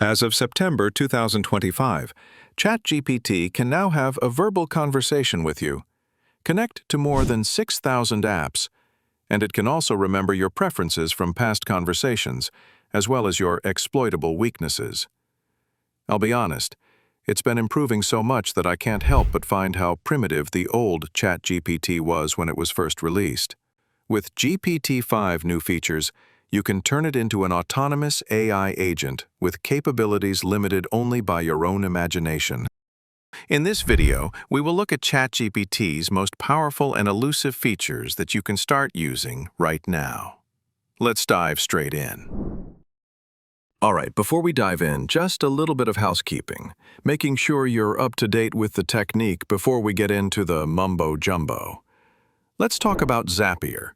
As of September 2025, ChatGPT can now have a verbal conversation with you, connect to more than 6,000 apps, and it can also remember your preferences from past conversations, as well as your exploitable weaknesses. I'll be honest, it's been improving so much that I can't help but find how primitive the old ChatGPT was when it was first released. With GPT-5 new features, you can turn it into an autonomous AI agent with capabilities limited only by your own imagination. In this video, we will look at ChatGPT's most powerful and elusive features that you can start using right now. Let's dive straight in. All right, before we dive in, just a little bit of housekeeping, making sure you're up to date with the technique before we get into the mumbo-jumbo. Let's talk about Zapier.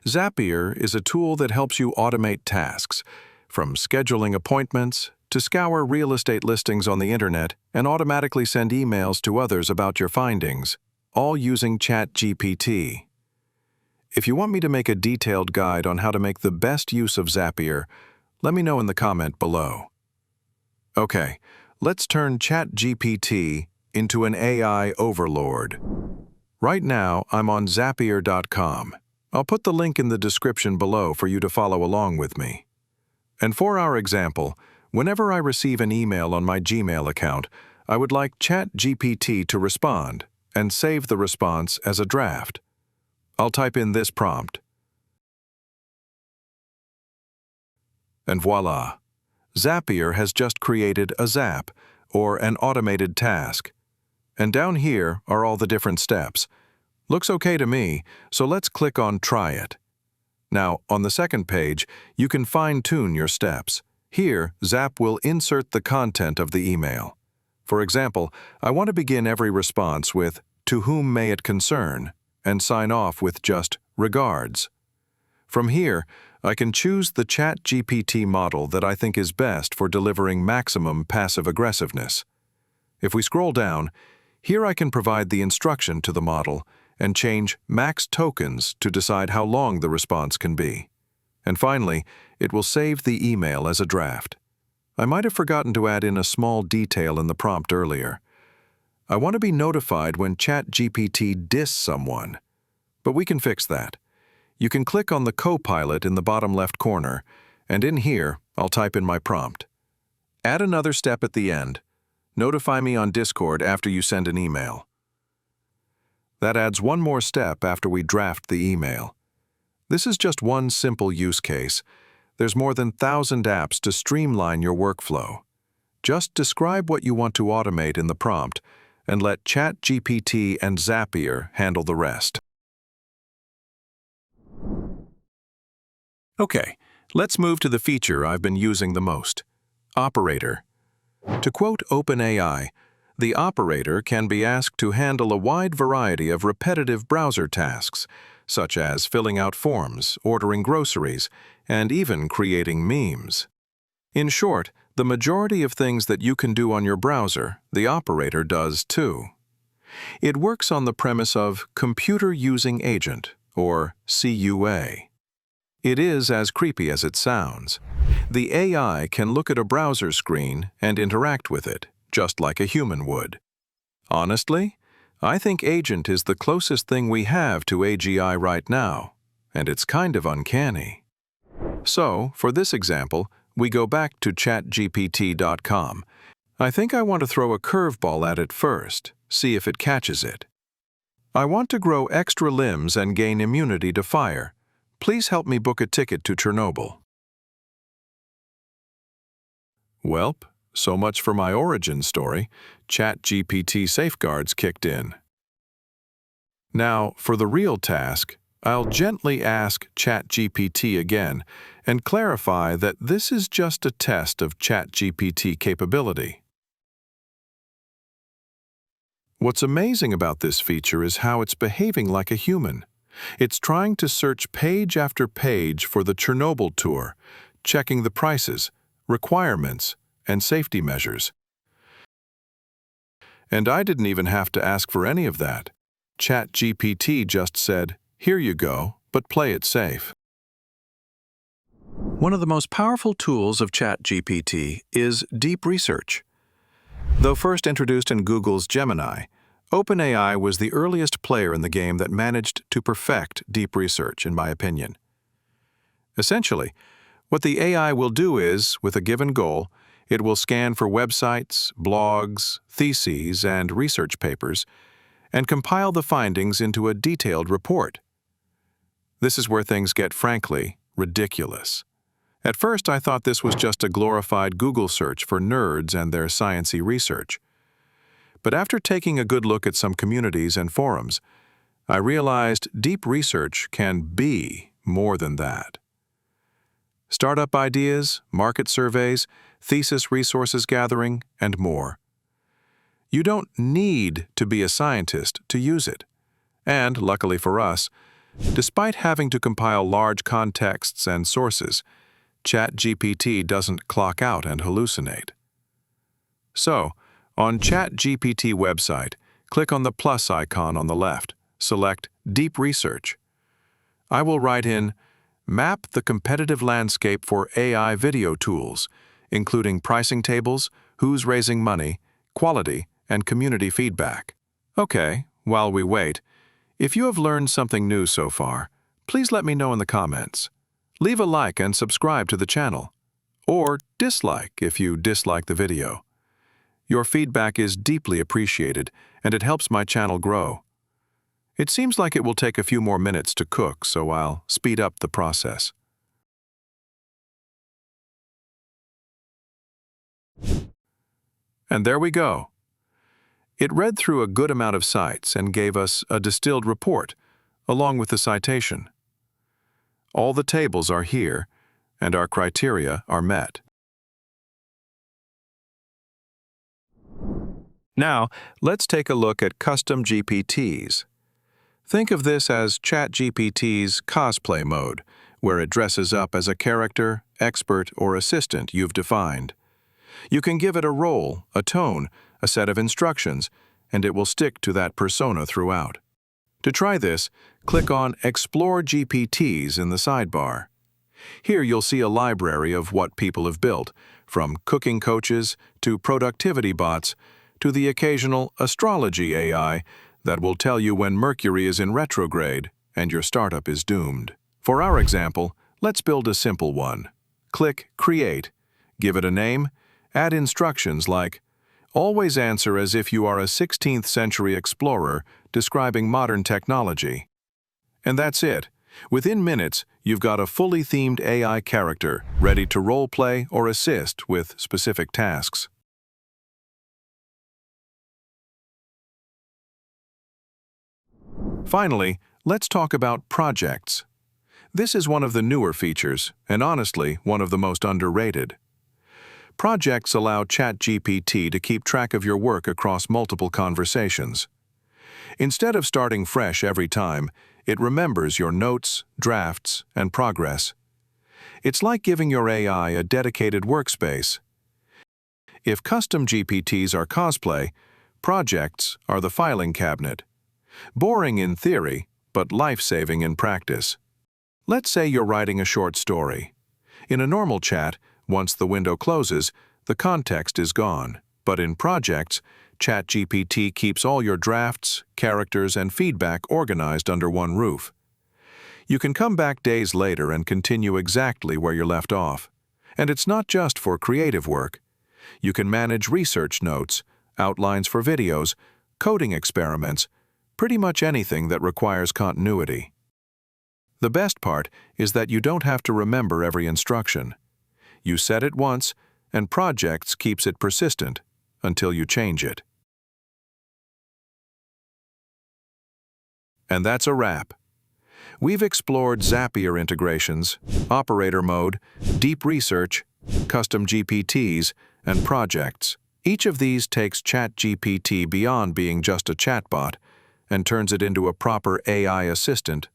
Zapier is a tool that helps you automate tasks, from scheduling appointments to scour real estate listings on the internet and automatically send emails to others about your findings, all using ChatGPT. If you want me to make a detailed guide on how to make the best use of Zapier, let me know in the comment below. Okay, let's turn ChatGPT into an AI overlord. Right now, I'm on Zapier.com. I'll put the link in the description below for you to follow along with me. And for our example, whenever I receive an email on my Gmail account, I would like ChatGPT to respond and save the response as a draft. I'll type in this prompt. And voila! Zapier has just created a zap, or an automated task. And down here are all the different steps. Looks okay to me, so let's click on Try It. Now, on the second page, you can fine-tune your steps. Here, Zap will insert the content of the email. For example, I want to begin every response with, "To whom may it concern?" and sign off with just, "Regards." From here, I can choose the ChatGPT model that I think is best for delivering maximum passive aggressiveness. If we scroll down, here I can provide the instruction to the model and change max tokens to decide how long the response can be. And finally, it will save the email as a draft. I might have forgotten to add in a small detail in the prompt earlier. I want to be notified when ChatGPT diss someone, but we can fix that. You can click on the Copilot in the bottom left corner, and in here, I'll type in my prompt. Add another step at the end. Notify me on Discord after you send an email. That adds one more step after we draft the email. This is just one simple use case. There's more than 1,000 apps to streamline your workflow. Just describe what you want to automate in the prompt, and let ChatGPT and Zapier handle the rest. Okay, let's move to the feature I've been using the most, Operator. To quote OpenAI, the operator can be asked to handle a wide variety of repetitive browser tasks, such as filling out forms, ordering groceries, and even creating memes. In short, the majority of things that you can do on your browser, the operator does too. It works on the premise of Computer Using Agent, or CUA. It is as creepy as it sounds. The AI can look at a browser screen and interact with it, just like a human would. Honestly, I think Agent is the closest thing we have to AGI right now, and it's kind of uncanny. So, for this example, we go back to ChatGPT.com. I think I want to throw a curveball at it first, see if it catches it. I want to grow extra limbs and gain immunity to fire. Please help me book a ticket to Chernobyl. Welp, so much for my origin story. ChatGPT safeguards kicked in. Now, for the real task, I'll gently ask ChatGPT again and clarify that this is just a test of ChatGPT capability. What's amazing about this feature is how it's behaving like a human. It's trying to search page after page for the Chernobyl tour, checking the prices, requirements, and safety measures. And I didn't even have to ask for any of that. ChatGPT just said, "Here you go, but play it safe." One of the most powerful tools of ChatGPT is deep research. Though first introduced in Google's Gemini, OpenAI was the earliest player in the game that managed to perfect deep research, in my opinion. Essentially, what the AI will do is, with a given goal, it will scan for websites, blogs, theses, and research papers, and compile the findings into a detailed report. This is where things get, frankly, ridiculous. At first, I thought this was just a glorified Google search for nerds and their science-y research. But after taking a good look at some communities and forums, I realized deep research can be more than that. Startup ideas, market surveys, thesis resources gathering, and more. You don't need to be a scientist to use it. And, luckily for us, despite having to compile large contexts and sources, ChatGPT doesn't clock out and hallucinate. So, on ChatGPT website, click on the plus icon on the left, select Deep Research. I will write in, Map the competitive landscape for AI video tools, including pricing tables, who's raising money, quality, and community feedback. Okay, while we wait, if you have learned something new so far, please let me know in the comments. Leave a like and subscribe to the channel. Or dislike if you dislike the video. Your feedback is deeply appreciated, and it helps my channel grow. It seems like it will take a few more minutes to cook, so I'll speed up the process. And there we go. It read through a good amount of sites and gave us a distilled report, along with the citation. All the tables are here, and our criteria are met. Now, let's take a look at custom GPTs. Think of this as ChatGPT's cosplay mode, where it dresses up as a character, expert, or assistant you've defined. You can give it a role, a tone, a set of instructions, and it will stick to that persona throughout. To try this, click on Explore GPTs in the sidebar. Here you'll see a library of what people have built, from cooking coaches to productivity bots to the occasional astrology AI that will tell you when Mercury is in retrograde and your startup is doomed. For our example, let's build a simple one. Click Create, give it a name, add instructions like, always answer as if you are a 16th century explorer describing modern technology. And that's it. Within minutes, you've got a fully themed AI character ready to role-play or assist with specific tasks. Finally, let's talk about projects. This is one of the newer features, and honestly, one of the most underrated. Projects allow ChatGPT to keep track of your work across multiple conversations. Instead of starting fresh every time, it remembers your notes, drafts, and progress. It's like giving your AI a dedicated workspace. If custom GPTs are cosplay, projects are the filing cabinet. Boring in theory, but life-saving in practice. Let's say you're writing a short story. In a normal chat, once the window closes, the context is gone. But in projects, ChatGPT keeps all your drafts, characters, and feedback organized under one roof. You can come back days later and continue exactly where you left off. And it's not just for creative work. You can manage research notes, outlines for videos, coding experiments, pretty much anything that requires continuity. The best part is that you don't have to remember every instruction. You set it once, and Projects keeps it persistent until you change it. And that's a wrap. We've explored Zapier integrations, operator mode, deep research, custom GPTs, and projects. Each of these takes ChatGPT beyond being just a chatbot and turns it into a proper AI assistant.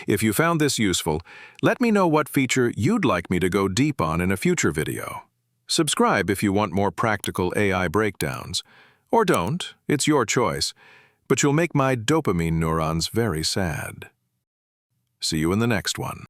If you found this useful, let me know what feature you'd like me to go deep on in a future video. Subscribe if you want more practical AI breakdowns. Or don't, it's your choice, but you'll make my dopamine neurons very sad. See you in the next one.